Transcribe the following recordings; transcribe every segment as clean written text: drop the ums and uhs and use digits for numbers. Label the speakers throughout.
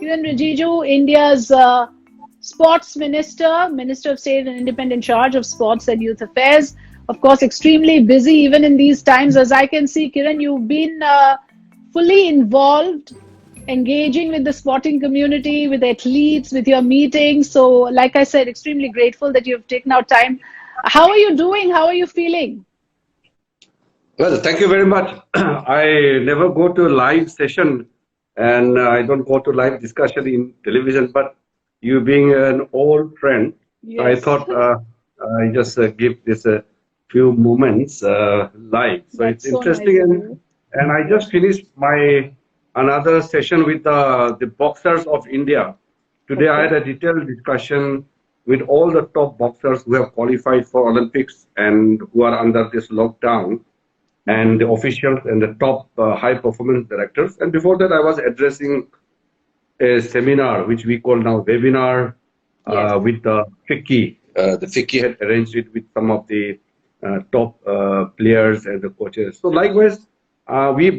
Speaker 1: Kiren Rijiju, India's sports minister, Minister of State and independent charge of sports and youth affairs. Of course, extremely busy even in these times. As I can see, Kiren, you've been fully involved, engaging with the sporting community, with athletes, with your meetings. So, like I said, extremely grateful that you've taken out time. How are you doing? How are you feeling?
Speaker 2: Well, thank you very much. I never go to a live session and I don't go to live discussion in television, but you being an old friend,
Speaker 1: Yes.
Speaker 2: I thought I just give this a few moments live. So
Speaker 1: That's
Speaker 2: it's
Speaker 1: so nice
Speaker 2: interesting,
Speaker 1: of you.
Speaker 2: and I just finished my another session with the boxers of India. Today I had
Speaker 1: Okay.
Speaker 2: a detailed discussion with all the top boxers who have qualified for Olympics and who are under this lockdown, and the officials and the top high performance directors. And before that, I was addressing a seminar, which we call now webinar,
Speaker 1: Yes.
Speaker 2: with the FICCI. The FICCI had arranged it with some of the top players and the coaches. So likewise,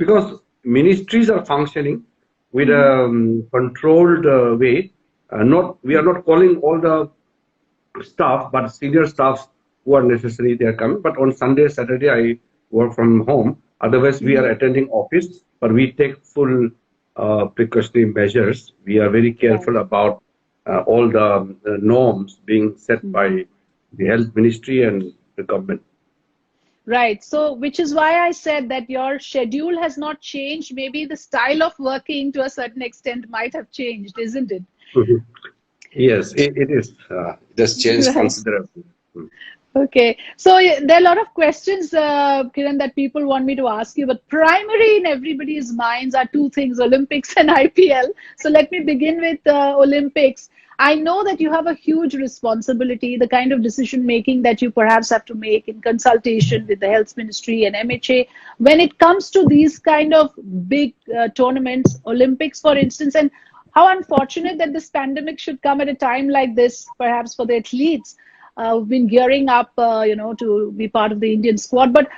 Speaker 2: because ministries are functioning with a controlled way, we are not calling all the staff, but senior staffs who are necessary, they are coming. But on Sunday, Saturday, I work from home. Otherwise, we are attending office, but we take full precautionary measures. We are very careful about all the norms being set by the health ministry and the government.
Speaker 1: Right. So, which is why I said that your schedule has not changed. Maybe the style of working to a certain extent might have changed, isn't it?
Speaker 2: Mhm. Yes, it is. It has changed
Speaker 1: Right.
Speaker 2: considerably.
Speaker 1: Okay. So there are a lot of questions, Kiran, that people want me to ask you, but primary in everybody's minds are two things, Olympics and IPL. So let me begin with Olympics. I know that you have a huge responsibility, the kind of decision making that you perhaps have to make in consultation with the health ministry and MHA when it comes to these kind of big tournaments, Olympics, for instance, and how unfortunate that this pandemic should come at a time like this, perhaps for the athletes who've been gearing up, to be part of the Indian squad. But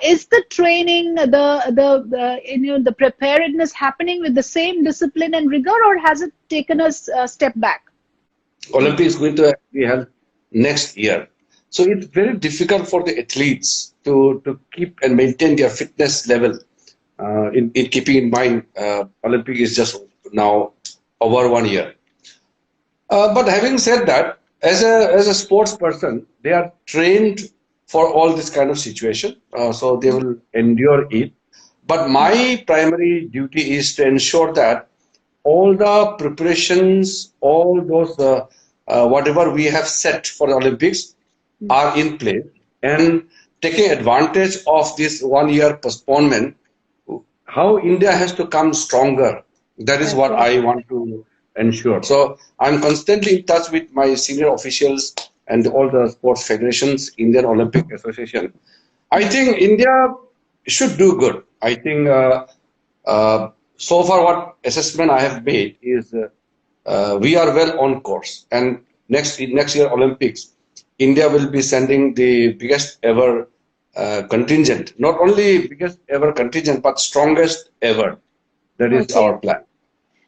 Speaker 1: is the training, the preparedness happening with the same discipline and rigor, or has it taken us a step back?
Speaker 2: Olympics going to be held next year. So it's very difficult for the athletes to keep and maintain their fitness level. In keeping in mind, Olympic is just now over 1 year. But having said that, as a sports person, they are trained for all this kind of situation, so they will endure it. But my primary duty is to ensure that all the preparations, all those whatever we have set for the Olympics are in place, and taking advantage of this 1 year postponement, how India has to come stronger. That is what I want to ensure. So I'm constantly in touch with my senior officials and all the sports federations, Indian Olympic Association. I think India should do good. I think so far what assessment I have made is we are well on course. And next year Olympics, India will be sending the biggest ever contingent. Not only biggest ever contingent, but strongest ever. That is our plan.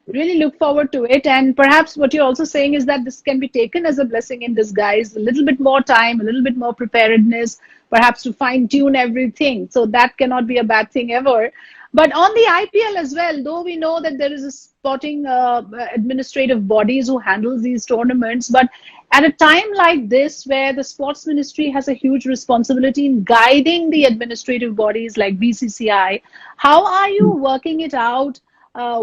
Speaker 1: Really look forward to it. And perhaps what you're also saying is that this can be taken as a blessing in disguise, a little bit more time, a little bit more preparedness, perhaps to fine tune everything. So that cannot be a bad thing ever. But on the IPL as well, though we know that there is a sporting administrative bodies who handles these tournaments, but at a time like this where the sports ministry has a huge responsibility in guiding the administrative bodies like BCCI, how are you working it out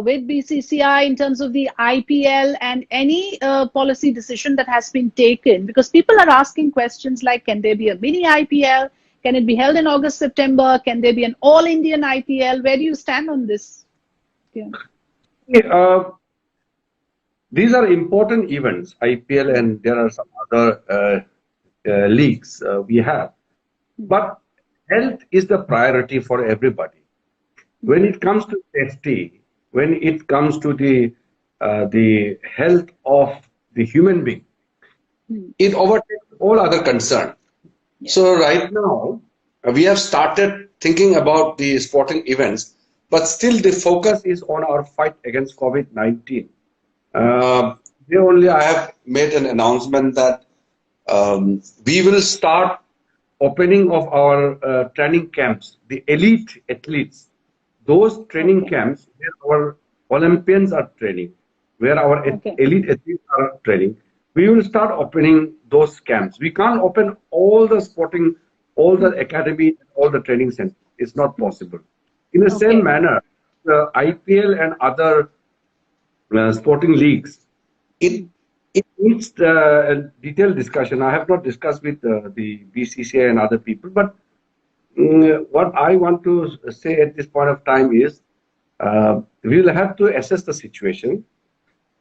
Speaker 1: with BCCI in terms of the IPL and any policy decision that has been taken? Because people are asking questions like, can there be a mini IPL? Can it be held in August, September? Can there be an all-Indian IPL? Where do you stand on this? Yeah.
Speaker 2: These are important events, IPL, and there are some other leagues we have. But health is the priority for everybody. When it comes to safety, when it comes to the health of the human being, it overtakes all other concern. Yeah. So right now, we have started thinking about the sporting events, but still the focus is on our fight against COVID-19. Here only I have made an announcement that we will start opening of our training camps, the elite athletes, those training
Speaker 1: Okay.
Speaker 2: camps where our Olympians are training, where our
Speaker 1: Okay.
Speaker 2: elite athletes are training, we will start opening those camps. We can't open all the sporting, all the
Speaker 1: Hmm.
Speaker 2: academy, all the training centers. It's not
Speaker 1: Hmm.
Speaker 2: possible. In the same
Speaker 1: Okay.
Speaker 2: manner, the IPL and other sporting leagues, it
Speaker 1: Hmm.
Speaker 2: it needs a detailed discussion. I have not discussed with the BCCI and other people, but what I want to say at this point of time is we will have to assess the situation,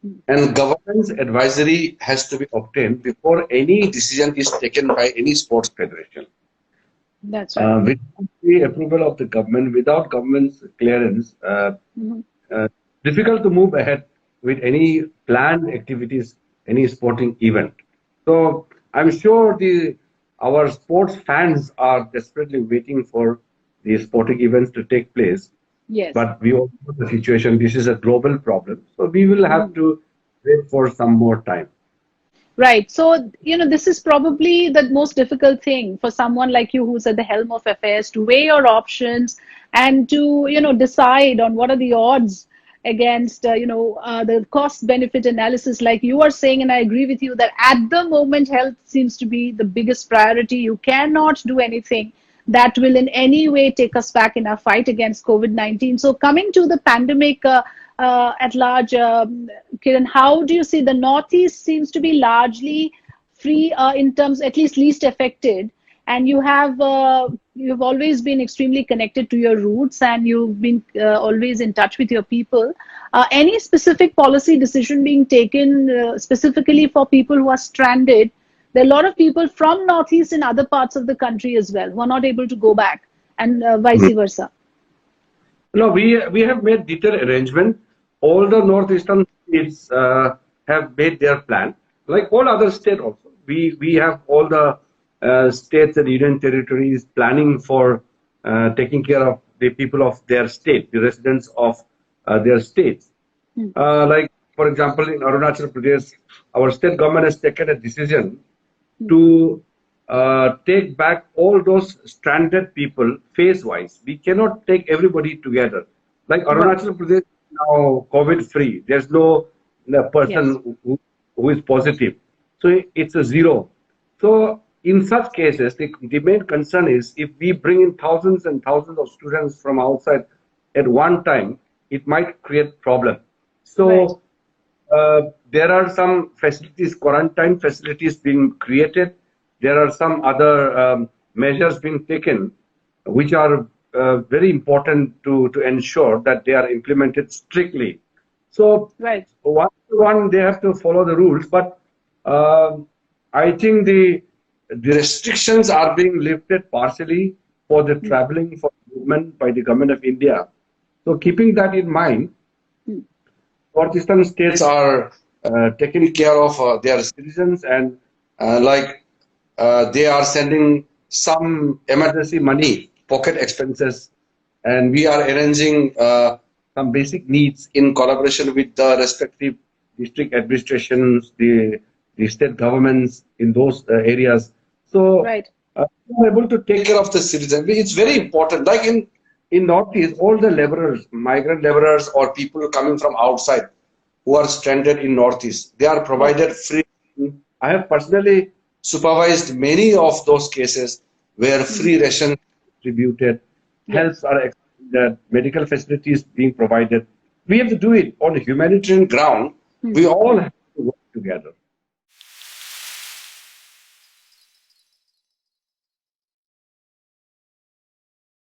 Speaker 1: Hmm.
Speaker 2: and governance advisory has to be obtained before any decision is taken by any sports federation.
Speaker 1: That's right.
Speaker 2: Without the approval of the government, without government's clearance,
Speaker 1: Hmm.
Speaker 2: uh, difficult to move ahead with any planned activities, any sporting event. So I'm sure the our sports fans are desperately waiting for the sporting events to take place.
Speaker 1: Yes.
Speaker 2: But we all know the situation. This is a global problem, so we will have
Speaker 1: Mhm.
Speaker 2: to wait for some more time.
Speaker 1: Right. So, this is probably the most difficult thing for someone like you who's at the helm of affairs to weigh your options and to, decide on what are the odds against, the cost benefit analysis, like you are saying. And I agree with you that at the moment, health seems to be the biggest priority. You cannot do anything that will in any way take us back in our fight against COVID-19. So, coming to the pandemic, at large, Kiran, how do you see the Northeast seems to be largely free in terms, at least least affected, and you've always been extremely connected to your roots, and you've been always in touch with your people. Any specific policy decision being taken specifically for people who are stranded? There are a lot of people from Northeast in other parts of the country as well who are not able to go back, and vice versa.
Speaker 2: No, we have made detailed arrangement. All the northeastern states have made their plan, like all other states also. We have all the states and union territories planning for taking care of the people of their state, the residents of their states.
Speaker 1: Hmm.
Speaker 2: Like for example, in Arunachal Pradesh, our state government has taken a decision
Speaker 1: Hmm.
Speaker 2: to take back all those stranded people phase wise. We cannot take everybody together. Like
Speaker 1: Right.
Speaker 2: Arunachal Pradesh is now COVID free. There's no
Speaker 1: Yes.
Speaker 2: person who is positive. So it's a zero. So in such cases, the main concern is if we bring in thousands and thousands of students from outside at one time, it might create problem.
Speaker 1: Right.
Speaker 2: So there are some facilities, quarantine facilities being created. There are some other measures being taken, which are very important to ensure that they are implemented strictly. So
Speaker 1: Right.
Speaker 2: one to one, they have to follow the rules, but I think the restrictions are being lifted partially for the
Speaker 1: Hmm.
Speaker 2: traveling for movement by the government of India. So keeping that in mind,
Speaker 1: Hmm.
Speaker 2: northeastern states are taking care of their citizens, and like they are sending some emergency money, pocket expenses, and we are arranging some basic needs in collaboration with the respective district administrations, the state governments in those areas. So
Speaker 1: Right.
Speaker 2: we are able to take care of the citizens. It's very important. Like in Northeast, all the laborers, migrant laborers, or people coming from outside who are stranded in Northeast, they are
Speaker 1: Yes.
Speaker 2: provided free. I have personally supervised many of those cases where
Speaker 1: Mhm.
Speaker 2: free rations distributed,
Speaker 1: Yes.
Speaker 2: healths are extended, medical facilities being provided. We have to do it on a humanitarian ground.
Speaker 1: Hmm.
Speaker 2: We all
Speaker 1: Hmm.
Speaker 2: have to work together.